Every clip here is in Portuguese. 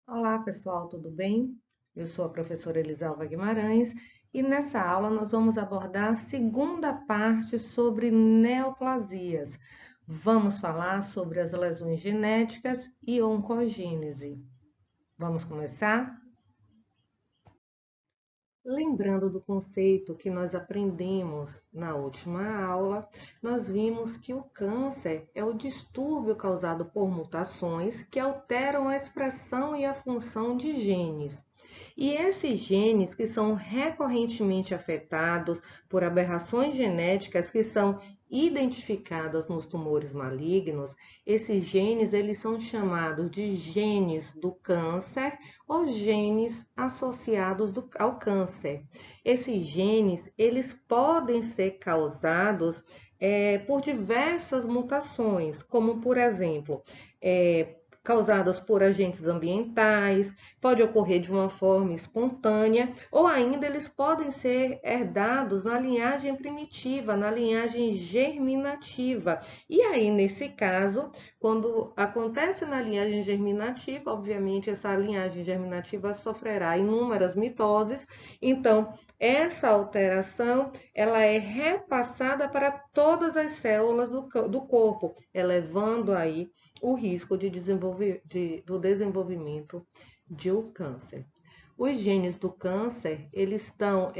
Olá, pessoal, tudo bem? Eu sou a professora Elisalva Guimarães e nessa aula nós vamos abordar a segunda parte sobre neoplasias. Vamos falar sobre as lesões genéticas e oncogênese. Vamos começar? Lembrando do conceito que nós aprendemos na última aula, nós vimos que o câncer é o distúrbio causado por mutações que alteram a expressão e a função de genes. E esses genes que são recorrentemente afetados por aberrações genéticas que são identificadas nos tumores malignos, esses genes eles são chamados de genes do câncer ou genes associados ao câncer. Esses genes eles podem ser causados por diversas mutações, como por exemplo, causadas por agentes ambientais, pode ocorrer de uma forma espontânea, ou ainda eles podem ser herdados na linhagem primitiva, na linhagem germinativa. E aí, nesse caso, quando acontece na linhagem germinativa, obviamente essa linhagem germinativa sofrerá inúmeras mitoses, então essa alteração ela é repassada para todas as células do corpo, elevando aí o risco do desenvolvimento de um câncer. Os genes do câncer, eles estão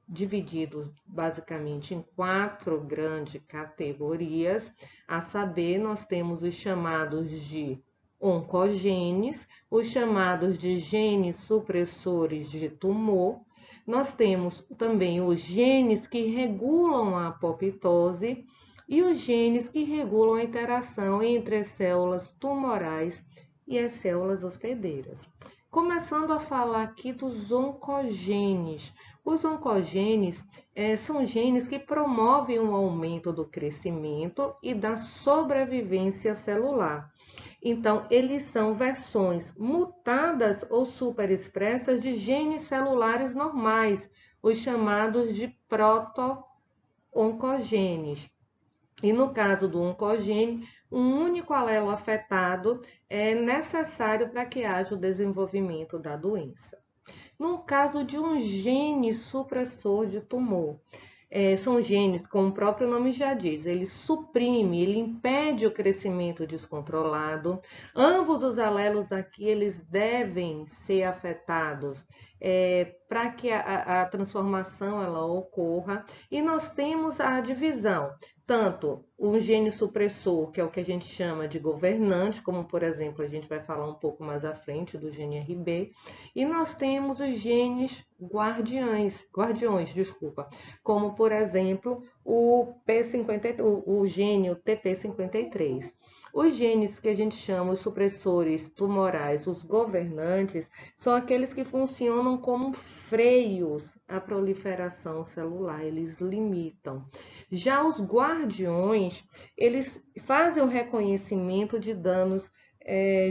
divididos basicamente em quatro grandes categorias, a saber, nós temos os chamados de oncogenes, os chamados de genes supressores de tumor, nós temos também os genes que regulam a apoptose, e os genes que regulam a interação entre as células tumorais e as células hospedeiras. Começando a falar aqui dos oncogenes. Os oncogenes são genes que promovem um aumento do crescimento e da sobrevivência celular. Então, eles são versões mutadas ou superexpressas de genes celulares normais, os chamados de proto-oncogenes. E no caso do oncogene, um único alelo afetado é necessário para que haja o desenvolvimento da doença. No caso de um gene supressor de tumor, são genes, como o próprio nome já diz, ele suprime, ele impede o crescimento descontrolado. Ambos os alelos aqui, eles devem ser afetados para que a transformação ela ocorra. E nós temos a divisão, tanto o gene supressor, que é o que a gente chama de governante, como por exemplo, a gente vai falar um pouco mais à frente do gene RB, e nós temos os genes guardiões, desculpa, como por exemplo o gene o TP53. Os genes que a gente chama os supressores tumorais, os governantes, são aqueles que funcionam como freios à proliferação celular, eles limitam. Já os guardiões, eles fazem o reconhecimento de danos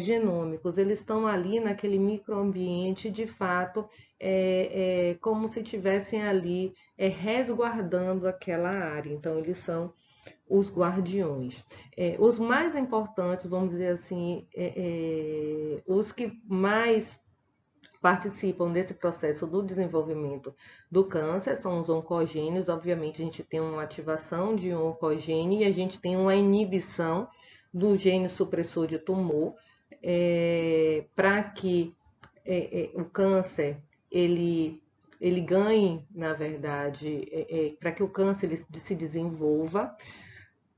genômicos, eles estão ali naquele microambiente, de fato, como se estivessem ali resguardando aquela área. Então, eles são os guardiões. Os mais importantes, vamos dizer assim, os que mais participam desse processo do desenvolvimento do câncer são os oncogênios. Obviamente, a gente tem uma ativação de um oncogênio e a gente tem uma inibição do gene supressor de tumor, para que o câncer ele ganhe, na verdade, para que o câncer ele se desenvolva.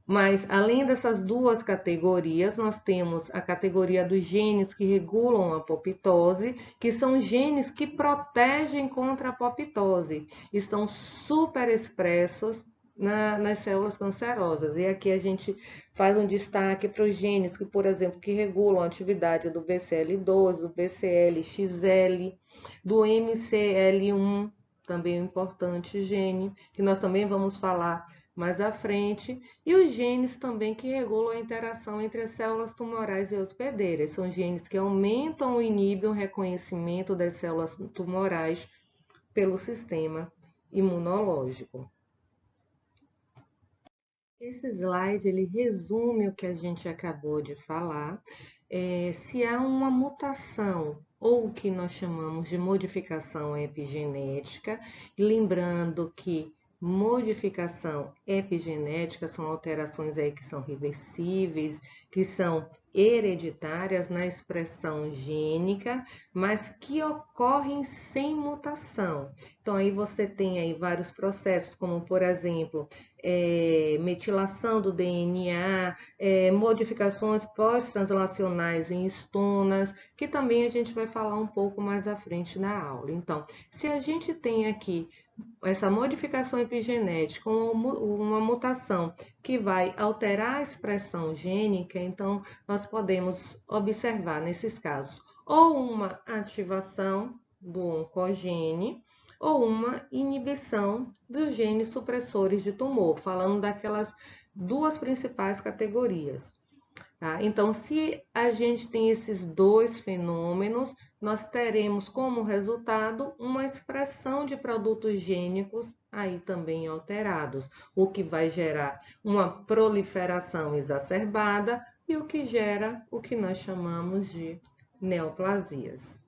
Mas, além dessas duas categorias, nós temos a categoria dos genes que regulam a apoptose, que são genes que protegem contra a apoptose, estão super expressos nas células cancerosas. E aqui a gente faz um destaque para os genes que, por exemplo, que regulam a atividade do BCL2, do BCL-XL, do MCL1, também um importante gene, que nós também vamos falar mais à frente, e os genes também que regulam a interação entre as células tumorais e hospedeiras. São genes que aumentam ou inibem o reconhecimento das células tumorais pelo sistema imunológico. Esse slide ele resume o que a gente acabou de falar. se há uma mutação ou o que nós chamamos de modificação epigenética, lembrando que modificação epigenética são alterações aí que são reversíveis, que são hereditárias na expressão gênica, mas que ocorrem sem mutação. Então aí você tem aí vários processos, como por exemplo, metilação do DNA, modificações pós-translacionais em estonas, que também a gente vai falar um pouco mais à frente na aula. Então, se a gente tem aqui essa modificação epigenética, uma mutação que vai alterar a expressão gênica, então nós podemos observar nesses casos ou uma ativação do oncogene ou uma inibição dos genes supressores de tumor, falando daquelas duas principais categorias. Tá? Então, se a gente tem esses dois fenômenos, nós teremos como resultado uma expressão de produtos gênicos aí também alterados, o que vai gerar uma proliferação exacerbada e o que gera o que nós chamamos de neoplasias.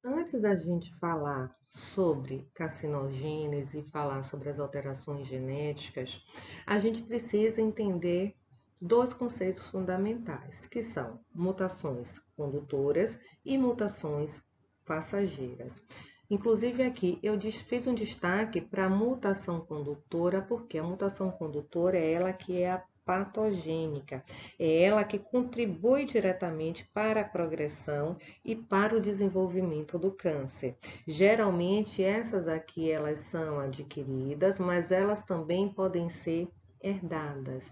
Antes da gente falar sobre carcinogênese e falar sobre as alterações genéticas, a gente precisa entender dois conceitos fundamentais, que são mutações condutoras e mutações passageiras. Inclusive aqui eu fiz um destaque para a mutação condutora, porque a mutação condutora é ela que é a patogênica, é ela que contribui diretamente para a progressão e para o desenvolvimento do câncer. Geralmente essas aqui elas são adquiridas, mas elas também podem ser herdadas.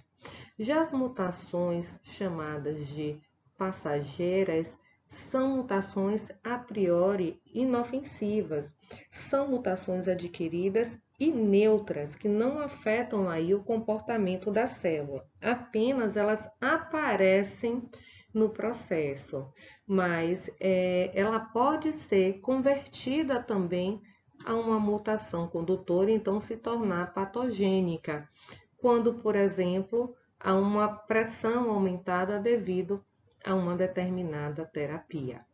Já as mutações chamadas de passageiras são mutações a priori inofensivas, são mutações adquiridas e neutras, que não afetam aí o comportamento da célula, apenas elas aparecem no processo, mas ela pode ser convertida também a uma mutação condutora, então se tornar patogênica, quando, por exemplo, há uma pressão aumentada devido a uma determinada terapia.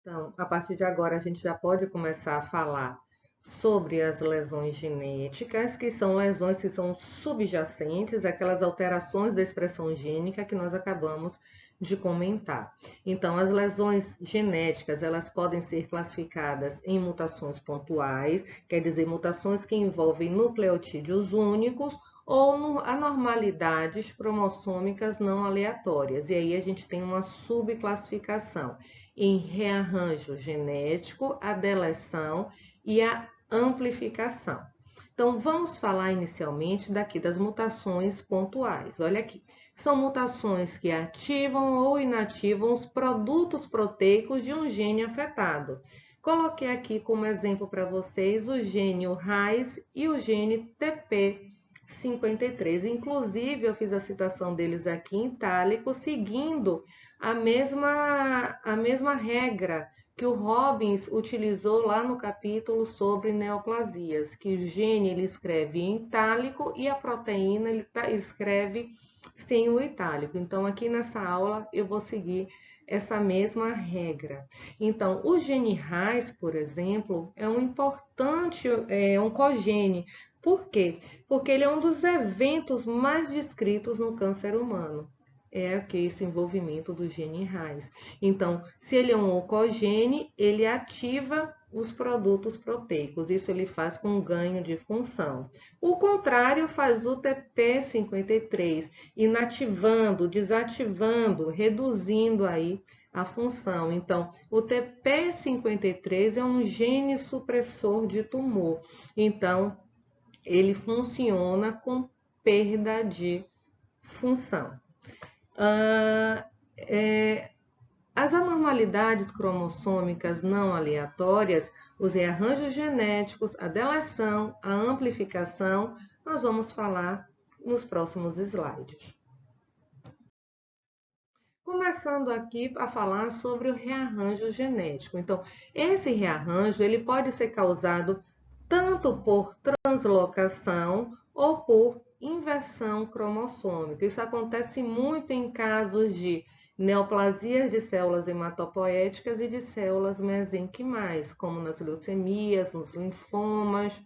Então, a partir de agora, a gente já pode começar a falar sobre as lesões genéticas, que são lesões que são subjacentes àquelas alterações da expressão gênica que nós acabamos de comentar. Então, as lesões genéticas, elas podem ser classificadas em mutações pontuais, quer dizer, mutações que envolvem nucleotídeos únicos, ou anormalidades cromossômicas não aleatórias. E aí a gente tem uma subclassificação em rearranjo genético, a deleção e a amplificação. Então, vamos falar inicialmente daqui das mutações pontuais. Olha aqui, são mutações que ativam ou inativam os produtos proteicos de um gene afetado. Coloquei aqui como exemplo para vocês o gene RAS e o gene TP53. Inclusive, eu fiz a citação deles aqui em itálico, seguindo a mesma regra que o Robbins utilizou lá no capítulo sobre neoplasias, que o gene ele escreve em itálico e a proteína ele escreve sem o itálico. Então, aqui nessa aula eu vou seguir essa mesma regra. Então, o gene RAS, por exemplo, é um importante oncogene. Por quê? Porque ele é um dos eventos mais descritos no câncer humano. É aqui esse envolvimento do gene RAS. Então, se ele é um oncogene, ele ativa os produtos proteicos. Isso ele faz com ganho de função. O contrário faz o TP53, inativando, desativando, reduzindo aí a função. Então, o TP53 é um gene supressor de tumor. Então, ele funciona com perda de função. As anormalidades cromossômicas não aleatórias, os rearranjos genéticos, a deleção, a amplificação, nós vamos falar nos próximos slides. Começando aqui a falar sobre o rearranjo genético. Então, esse rearranjo ele pode ser causado tanto por translocação ou por inversão cromossômica. Isso acontece muito em casos de neoplasias de células hematopoéticas e de células mesenquimais, como nas leucemias, nos linfomas.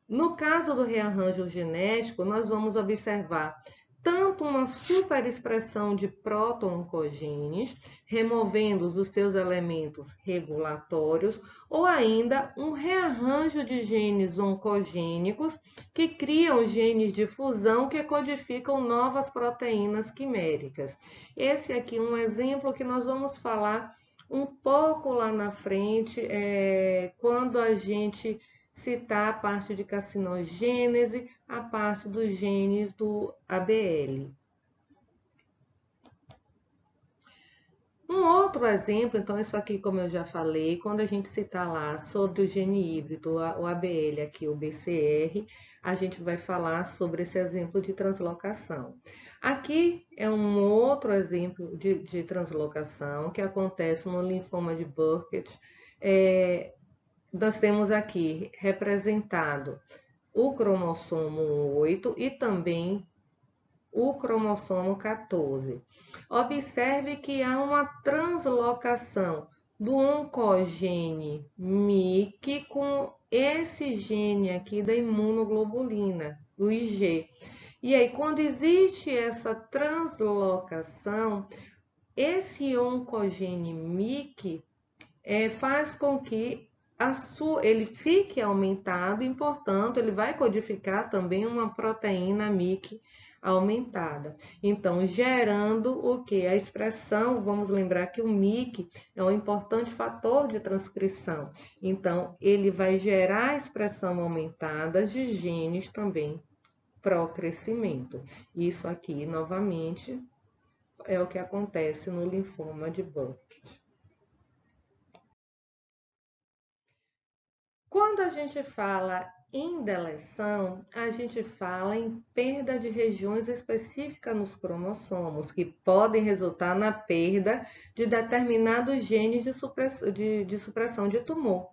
No caso do rearranjo genético, nós vamos observar tanto uma superexpressão de proto-oncogenes, removendo os seus elementos regulatórios, ou ainda um rearranjo de genes oncogênicos que criam genes de fusão que codificam novas proteínas quiméricas. Esse aqui é um exemplo que nós vamos falar um pouco lá na frente, quando a gente citar a parte de carcinogênese, a parte dos genes do ABL. Um outro exemplo, então isso aqui, como eu já falei, quando a gente citar lá sobre o gene híbrido, o ABL aqui, o BCR, a gente vai falar sobre esse exemplo de translocação. Aqui é um outro exemplo de translocação que acontece no linfoma de Burkitt. Nós temos aqui representado o cromossomo 8 e também o cromossomo 14. Observe que há uma translocação do oncogene MYC com esse gene aqui da imunoglobulina, o IG. E aí, quando existe essa translocação, esse oncogene MYC faz com que ele fique aumentado e, portanto, ele vai codificar também uma proteína MYC aumentada. Então, gerando o que? A expressão, vamos lembrar que o MYC é um importante fator de transcrição. Então, ele vai gerar a expressão aumentada de genes também pró-crescimento. Isso aqui, novamente, é o que acontece no linfoma de Burkitt. Quando a gente fala em deleção, a gente fala em perda de regiões específicas nos cromossomos, que podem resultar na perda de determinados genes de supressão de tumor.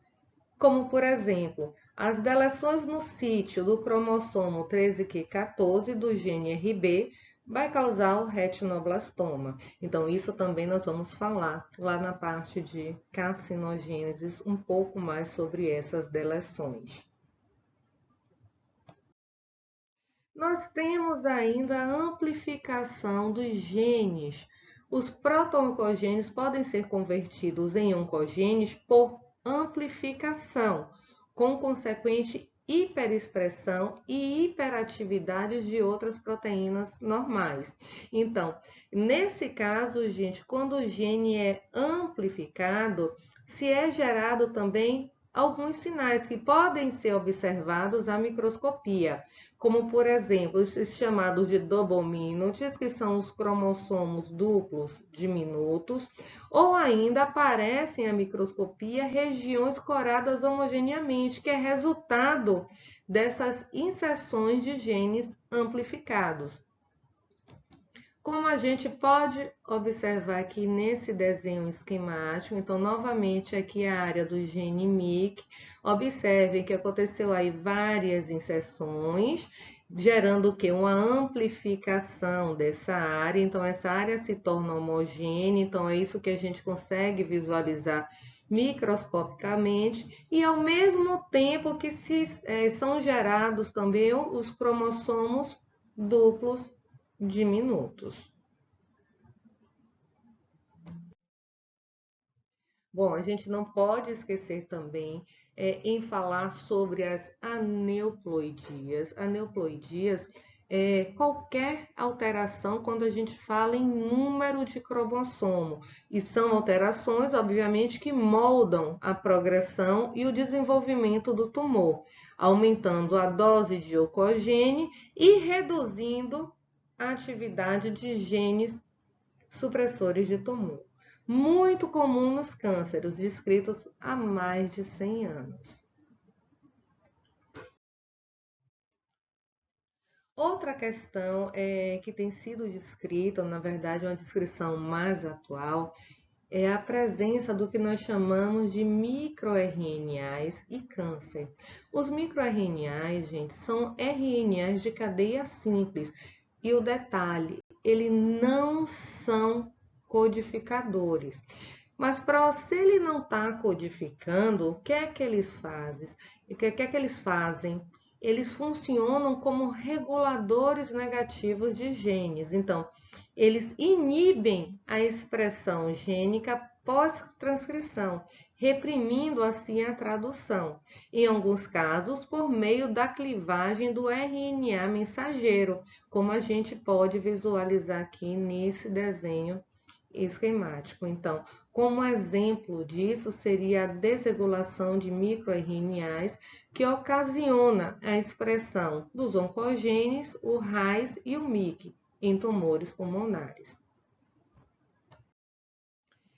Como, por exemplo, as deleções no sítio do cromossomo 13q14 do gene RB vai causar o retinoblastoma. Então, isso também nós vamos falar lá na parte de carcinogênesis, um pouco mais sobre essas deleções. Nós temos ainda a amplificação dos genes. Os proto-oncogenes podem ser convertidos em oncogenes por amplificação, com consequente hiperexpressão e hiperatividade de outras proteínas normais. Então, nesse caso, gente, quando o gene é amplificado, se é gerado também alguns sinais que podem ser observados à microscopia, como, por exemplo, os chamados de double minutes, que são os cromossomos duplos diminutos, ou ainda aparecem à microscopia regiões coradas homogeneamente, que é resultado dessas inserções de genes amplificados. Como a gente pode observar aqui nesse desenho esquemático, então, novamente, aqui a área do gene MYC, observem que aconteceu aí várias inserções, gerando o quê? Uma amplificação dessa área, então, essa área se torna homogênea, então, é isso que a gente consegue visualizar microscopicamente, e ao mesmo tempo que são gerados também os cromossomos duplos diminutos. Bom, a gente não pode esquecer também em falar sobre as aneuploidias. Aneuploidias é qualquer alteração quando a gente fala em número de cromossomo. E são alterações, obviamente, que moldam a progressão e o desenvolvimento do tumor, aumentando a dose de oncogene e reduzindo a atividade de genes supressores de tumor. Muito comum nos cânceres descritos há mais de 100 anos. Outra questão que tem sido descrita, na verdade, é uma descrição mais atual, é a presença do que nós chamamos de microRNAs e câncer. Os microRNAs, gente, são RNAs de cadeia simples. E o detalhe, eles não são codificadores. Mas para se ele não estar codificando, o que é que eles fazem? O que é que eles fazem? Eles funcionam como reguladores negativos de genes. Então, eles inibem a expressão gênica pós-transcrição, reprimindo assim a tradução, em alguns casos por meio da clivagem do RNA mensageiro, como a gente pode visualizar aqui nesse desenho esquemático. Então, como exemplo disso seria a desregulação de microRNAs que ocasiona a expressão dos oncogenes, o RAS e o MYC em tumores pulmonares.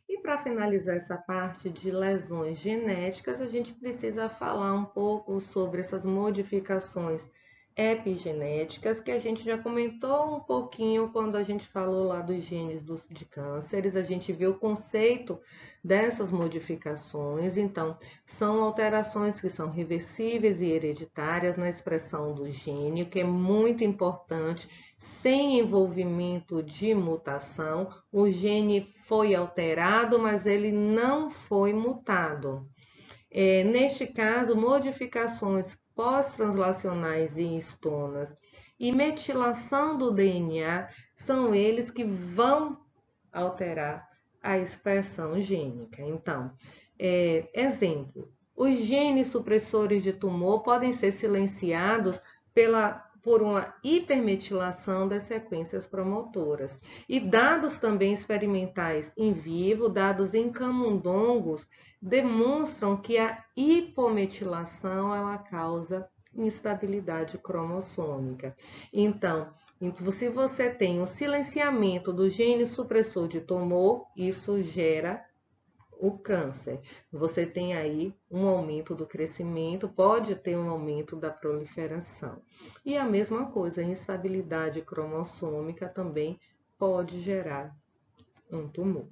E para finalizar essa parte de lesões genéticas, a gente precisa falar um pouco sobre essas modificações epigenéticas, que a gente já comentou um pouquinho quando a gente falou lá dos genes de cânceres, a gente viu o conceito dessas modificações. Então, são alterações que são reversíveis e hereditárias na expressão do gene, o que é muito importante. Sem envolvimento de mutação, o gene foi alterado, mas ele não foi mutado. Neste caso, modificações pós-translacionais em histonas e metilação do DNA são eles que vão alterar a expressão gênica. Então, exemplo, os genes supressores de tumor podem ser silenciados por uma hipermetilação das sequências promotoras. E dados também experimentais em vivo, dados em camundongos, demonstram que a hipometilação ela causa instabilidade cromossômica. Então, se você tem um silenciamento do gene supressor de tumor, isso gera o câncer. Você tem aí um aumento do crescimento, pode ter um aumento da proliferação. E a mesma coisa, a instabilidade cromossômica também pode gerar um tumor.